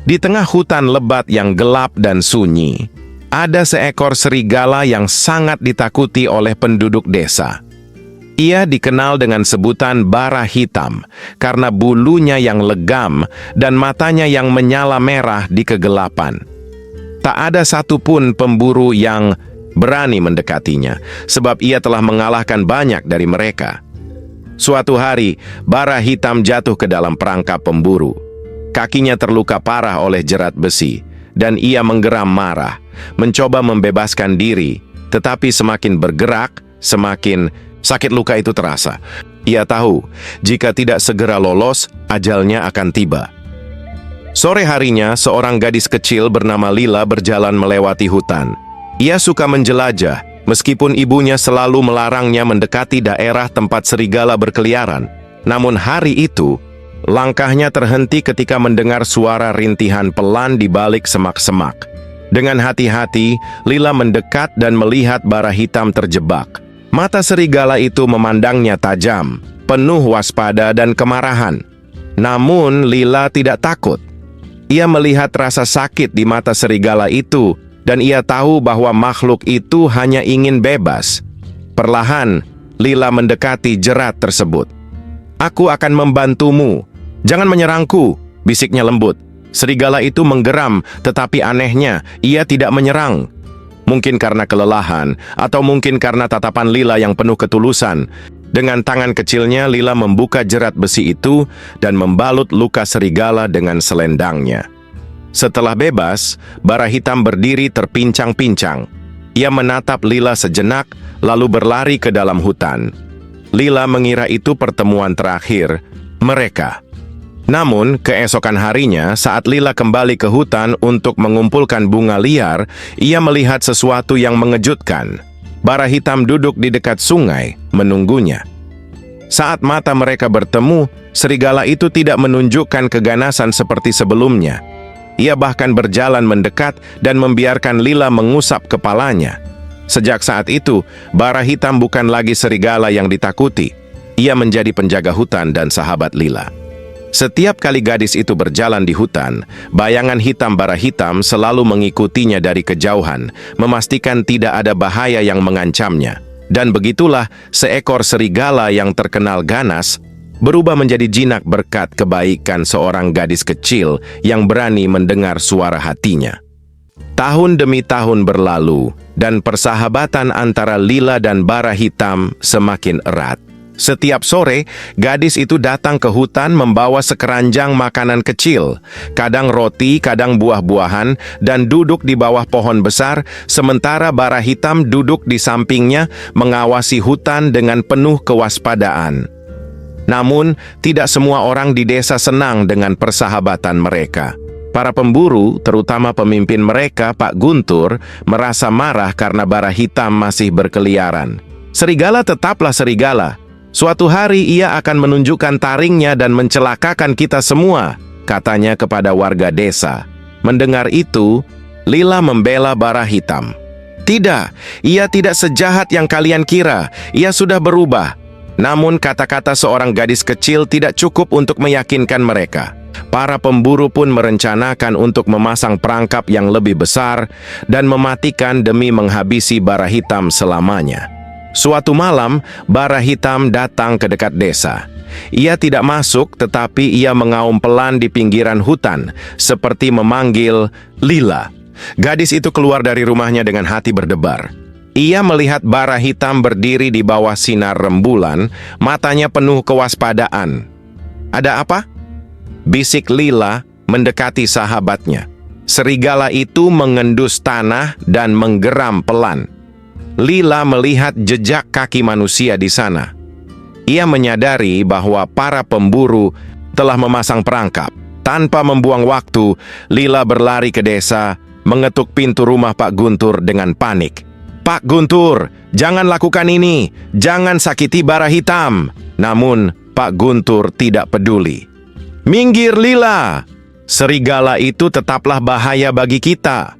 Di tengah hutan lebat yang gelap dan sunyi, ada seekor serigala yang sangat ditakuti oleh penduduk desa. Ia dikenal dengan sebutan bara hitam karena bulunya yang legam dan matanya yang menyala merah di kegelapan. Tak ada satupun pemburu yang berani mendekatinya, sebab ia telah mengalahkan banyak dari mereka. Suatu hari, bara hitam jatuh ke dalam perangkap pemburu. Kakinya terluka parah oleh jerat besi, dan ia menggeram marah, mencoba membebaskan diri, tetapi semakin bergerak, semakin sakit luka itu terasa. Ia tahu, jika tidak segera lolos, ajalnya akan tiba. Sore harinya, seorang gadis kecil bernama Lila berjalan melewati hutan. Ia suka menjelajah, meskipun ibunya selalu melarangnya mendekati daerah tempat serigala berkeliaran. Namun hari itu, langkahnya terhenti ketika mendengar suara rintihan pelan di balik semak-semak. Dengan hati-hati, Lila mendekat dan melihat bara hitam terjebak. Mata serigala itu memandangnya tajam, penuh waspada dan kemarahan. Namun, Lila tidak takut. Ia melihat rasa sakit di mata serigala itu, dan ia tahu bahwa makhluk itu hanya ingin bebas. Perlahan, Lila mendekati jerat tersebut. "Aku akan membantumu. Jangan menyerangku," bisiknya lembut. Serigala itu menggeram, tetapi anehnya, ia tidak menyerang. Mungkin karena kelelahan, atau mungkin karena tatapan Lila yang penuh ketulusan. Dengan tangan kecilnya, Lila membuka jerat besi itu dan membalut luka serigala dengan selendangnya. Setelah bebas, bara hitam berdiri terpincang-pincang. Ia menatap Lila sejenak, lalu berlari ke dalam hutan. Lila mengira itu pertemuan terakhir mereka. Namun, keesokan harinya, saat Lila kembali ke hutan untuk mengumpulkan bunga liar, ia melihat sesuatu yang mengejutkan. Bara hitam duduk di dekat sungai, menunggunya. Saat mata mereka bertemu, serigala itu tidak menunjukkan keganasan seperti sebelumnya. Ia bahkan berjalan mendekat dan membiarkan Lila mengusap kepalanya. Sejak saat itu, bara hitam bukan lagi serigala yang ditakuti. Ia menjadi penjaga hutan dan sahabat Lila. Setiap kali gadis itu berjalan di hutan, bayangan hitam bara hitam selalu mengikutinya dari kejauhan, memastikan tidak ada bahaya yang mengancamnya. Dan begitulah seekor serigala yang terkenal ganas berubah menjadi jinak berkat kebaikan seorang gadis kecil yang berani mendengar suara hatinya. Tahun demi tahun berlalu, dan persahabatan antara Lila dan bara hitam semakin erat. Setiap sore, gadis itu datang ke hutan membawa sekeranjang makanan kecil, kadang roti, kadang buah-buahan, dan duduk di bawah pohon besar, sementara bara hitam duduk di sampingnya mengawasi hutan dengan penuh kewaspadaan. Namun, tidak semua orang di desa senang dengan persahabatan mereka. Para pemburu, terutama pemimpin mereka, Pak Guntur, merasa marah karena bara hitam masih berkeliaran. "Serigala tetaplah serigala. Suatu hari ia akan menunjukkan taringnya dan mencelakakan kita semua," katanya kepada warga desa. Mendengar itu, Lila membela bara hitam. "Tidak, ia tidak sejahat yang kalian kira. Ia sudah berubah." Namun kata-kata seorang gadis kecil tidak cukup untuk meyakinkan mereka. Para pemburu pun merencanakan untuk memasang perangkap yang lebih besar dan mematikan demi menghabisi bara hitam selamanya. Suatu malam, bara hitam datang ke dekat desa. Ia tidak masuk, tetapi ia mengaum pelan di pinggiran hutan, seperti memanggil Lila. Gadis itu keluar dari rumahnya dengan hati berdebar. Ia melihat bara hitam berdiri di bawah sinar rembulan, matanya penuh kewaspadaan. "Ada apa?" bisik Lila mendekati sahabatnya. Serigala itu mengendus tanah dan menggeram pelan. Lila melihat jejak kaki manusia di sana. Ia menyadari bahwa para pemburu telah memasang perangkap. Tanpa membuang waktu, Lila berlari ke desa, mengetuk pintu rumah Pak Guntur dengan panik. "Pak Guntur, jangan lakukan ini. Jangan sakiti bara hitam." Namun, Pak Guntur tidak peduli. "Minggir, Lila! Serigala itu tetaplah bahaya bagi kita."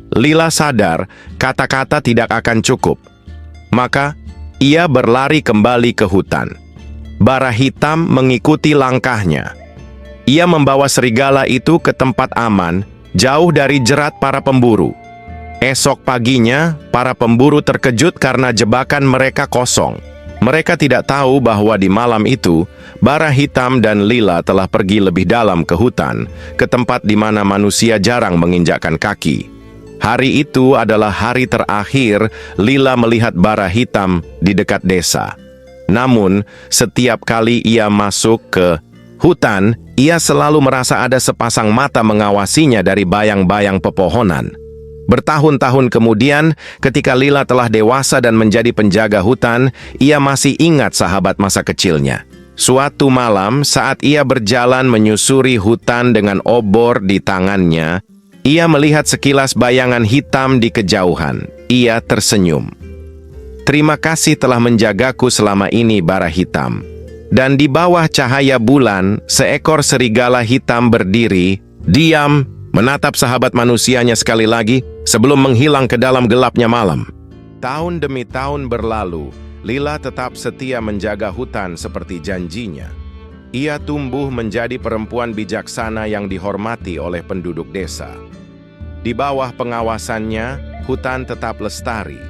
Lila sadar kata-kata tidak akan cukup. Maka, ia berlari kembali ke hutan. Bara hitam mengikuti langkahnya. Ia membawa serigala itu ke tempat aman, jauh dari jerat para pemburu. Esok paginya, para pemburu terkejut karena jebakan mereka kosong. Mereka tidak tahu bahwa di malam itu, Bara Hitam dan Lila telah pergi lebih dalam ke hutan, ke tempat di mana manusia jarang menginjakkan kaki. Hari itu adalah hari terakhir Lila melihat Bara Hitam di dekat desa. Namun, setiap kali ia masuk ke hutan, ia selalu merasa ada sepasang mata mengawasinya dari bayang-bayang pepohonan. Bertahun-tahun kemudian, ketika Lila telah dewasa dan menjadi penjaga hutan, ia masih ingat sahabat masa kecilnya. Suatu malam, saat ia berjalan menyusuri hutan dengan obor di tangannya, ia melihat sekilas bayangan hitam di kejauhan. Ia tersenyum. "Terima kasih telah menjagaku selama ini, Bara Hitam." Dan di bawah cahaya bulan, seekor serigala hitam berdiri, diam, menatap sahabat manusianya sekali lagi sebelum menghilang ke dalam gelapnya malam. Tahun demi tahun berlalu, Lila tetap setia menjaga hutan seperti janjinya. Ia tumbuh menjadi perempuan bijaksana yang dihormati oleh penduduk desa. Di bawah pengawasannya, hutan tetap lestari,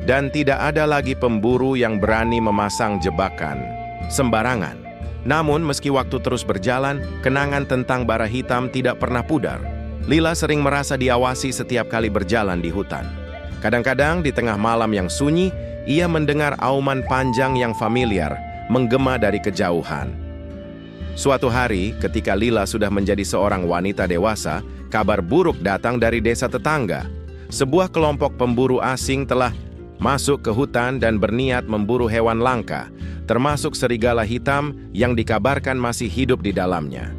dan tidak ada lagi pemburu yang berani memasang jebakan sembarangan. Namun, meski waktu terus berjalan, kenangan tentang Bara Hitam tidak pernah pudar. Lila sering merasa diawasi setiap kali berjalan di hutan. Kadang-kadang di tengah malam yang sunyi, ia mendengar auman panjang yang familiar menggema dari kejauhan. Suatu hari, ketika Lila sudah menjadi seorang wanita dewasa, kabar buruk datang dari desa tetangga. Sebuah kelompok pemburu asing telah masuk ke hutan dan berniat memburu hewan langka, termasuk serigala hitam yang dikabarkan masih hidup di dalamnya.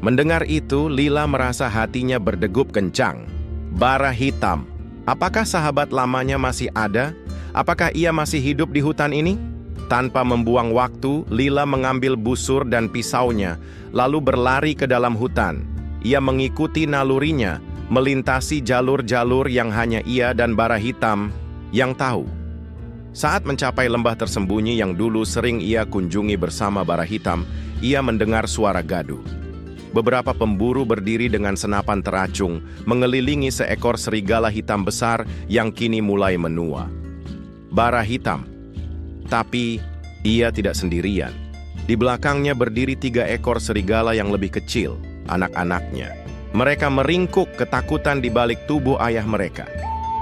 Mendengar itu, Lila merasa hatinya berdegup kencang. Bara Hitam, apakah sahabat lamanya masih ada? Apakah ia masih hidup di hutan ini? Tanpa membuang waktu, Lila mengambil busur dan pisaunya, lalu berlari ke dalam hutan. Ia mengikuti nalurinya, melintasi jalur-jalur yang hanya ia dan Bara Hitam yang tahu. Saat mencapai lembah tersembunyi yang dulu sering ia kunjungi bersama Bara Hitam, ia mendengar suara gaduh. Beberapa pemburu berdiri dengan senapan teracung, mengelilingi seekor serigala hitam besar yang kini mulai menua. Bara Hitam. Tapi, ia tidak sendirian. Di belakangnya berdiri 3 ekor serigala yang lebih kecil, anak-anaknya. Mereka meringkuk ketakutan di balik tubuh ayah mereka.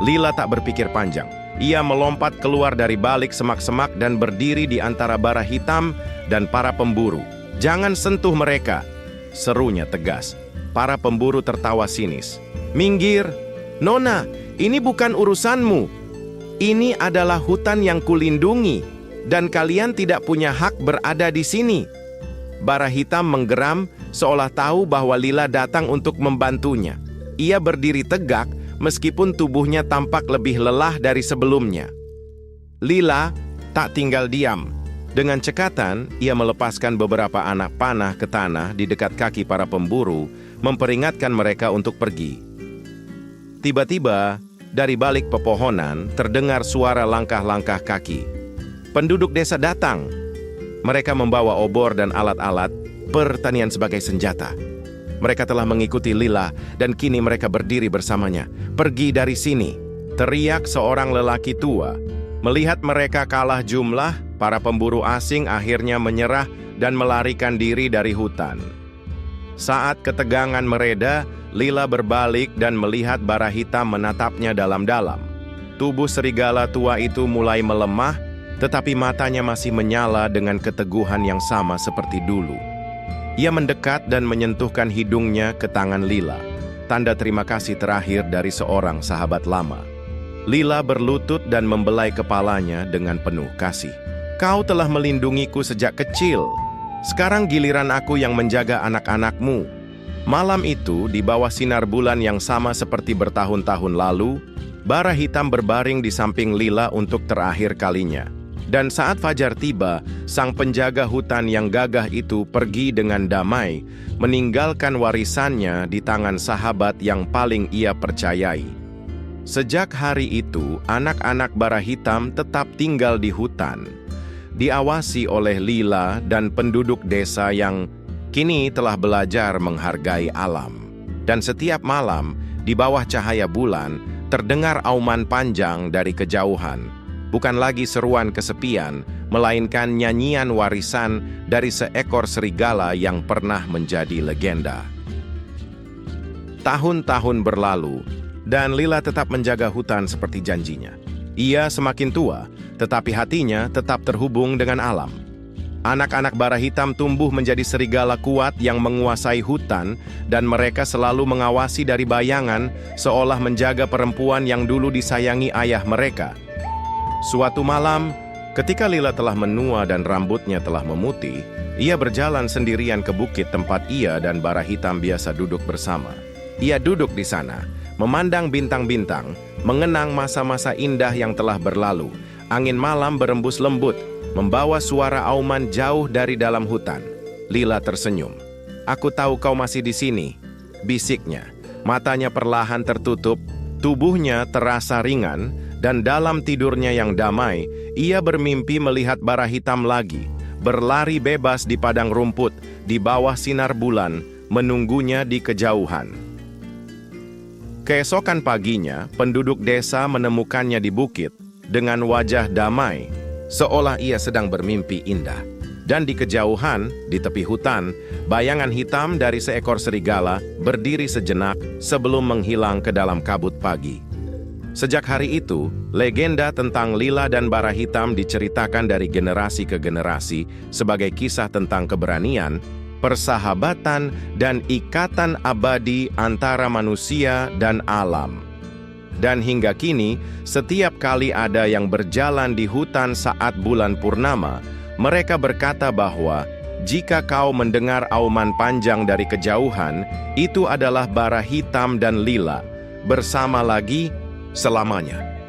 Lila tak berpikir panjang. Ia melompat keluar dari balik semak-semak dan berdiri di antara Bara Hitam dan para pemburu. "Jangan sentuh mereka," serunya tegas. Para pemburu tertawa sinis. "Minggir, Nona, ini bukan urusanmu. Ini adalah hutan yang kulindungi, dan kalian tidak punya hak berada di sini." Bara Hitam menggeram seolah tahu bahwa Lila datang untuk membantunya. Ia berdiri tegak meskipun tubuhnya tampak lebih lelah dari sebelumnya. Lila tak tinggal diam. Dengan cekatan, ia melepaskan beberapa anak panah ke tanah di dekat kaki para pemburu, memperingatkan mereka untuk pergi. Tiba-tiba, dari balik pepohonan, terdengar suara langkah-langkah kaki. Penduduk desa datang. Mereka membawa obor dan alat-alat pertanian sebagai senjata. Mereka telah mengikuti Lila, dan kini mereka berdiri bersamanya. "Pergi dari sini!" teriak seorang lelaki tua. Melihat mereka kalah jumlah, para pemburu asing akhirnya menyerah dan melarikan diri dari hutan. Saat ketegangan mereda, Lila berbalik dan melihat Bara Hitam menatapnya dalam-dalam. Tubuh serigala tua itu mulai melemah, tetapi matanya masih menyala dengan keteguhan yang sama seperti dulu. Ia mendekat dan menyentuhkan hidungnya ke tangan Lila, tanda terima kasih terakhir dari seorang sahabat lama. Lila berlutut dan membelai kepalanya dengan penuh kasih. "Kau telah melindungiku sejak kecil. Sekarang giliran aku yang menjaga anak-anakmu." Malam itu, di bawah sinar bulan yang sama seperti bertahun-tahun lalu, Bara Hitam berbaring di samping Lila untuk terakhir kalinya. Dan saat fajar tiba, sang penjaga hutan yang gagah itu pergi dengan damai, meninggalkan warisannya di tangan sahabat yang paling ia percayai. Sejak hari itu, anak-anak Bara Hitam tetap tinggal di hutan, diawasi oleh Lila dan penduduk desa yang kini telah belajar menghargai alam. Dan setiap malam, di bawah cahaya bulan, terdengar auman panjang dari kejauhan. Bukan lagi seruan kesepian, melainkan nyanyian warisan dari seekor serigala yang pernah menjadi legenda. Tahun-tahun berlalu, dan Lila tetap menjaga hutan seperti janjinya. Ia semakin tua, tetapi hatinya tetap terhubung dengan alam. Anak-anak bara hitam tumbuh menjadi serigala kuat yang menguasai hutan, dan mereka selalu mengawasi dari bayangan, seolah menjaga perempuan yang dulu disayangi ayah mereka. Suatu malam, ketika Lila telah menua dan rambutnya telah memutih, ia berjalan sendirian ke bukit tempat ia dan bara hitam biasa duduk bersama. Ia duduk di sana, memandang bintang-bintang, mengenang masa-masa indah yang telah berlalu. Angin malam berembus lembut, membawa suara auman jauh dari dalam hutan. Lila tersenyum. "Aku tahu kau masih di sini," bisiknya. Matanya perlahan tertutup, tubuhnya terasa ringan, dan dalam tidurnya yang damai, ia bermimpi melihat bara hitam lagi, berlari bebas di padang rumput, di bawah sinar bulan, menunggunya di kejauhan. Keesokan paginya, penduduk desa menemukannya di bukit, dengan wajah damai, seolah ia sedang bermimpi indah. Dan di kejauhan, di tepi hutan, bayangan hitam dari seekor serigala berdiri sejenak sebelum menghilang ke dalam kabut pagi. Sejak hari itu, legenda tentang Lila dan bara hitam diceritakan dari generasi ke generasi sebagai kisah tentang keberanian, persahabatan, dan ikatan abadi antara manusia dan alam. Dan hingga kini, setiap kali ada yang berjalan di hutan saat bulan purnama, mereka berkata bahwa jika kau mendengar auman panjang dari kejauhan, itu adalah bara hitam dan Lila, bersama lagi selamanya.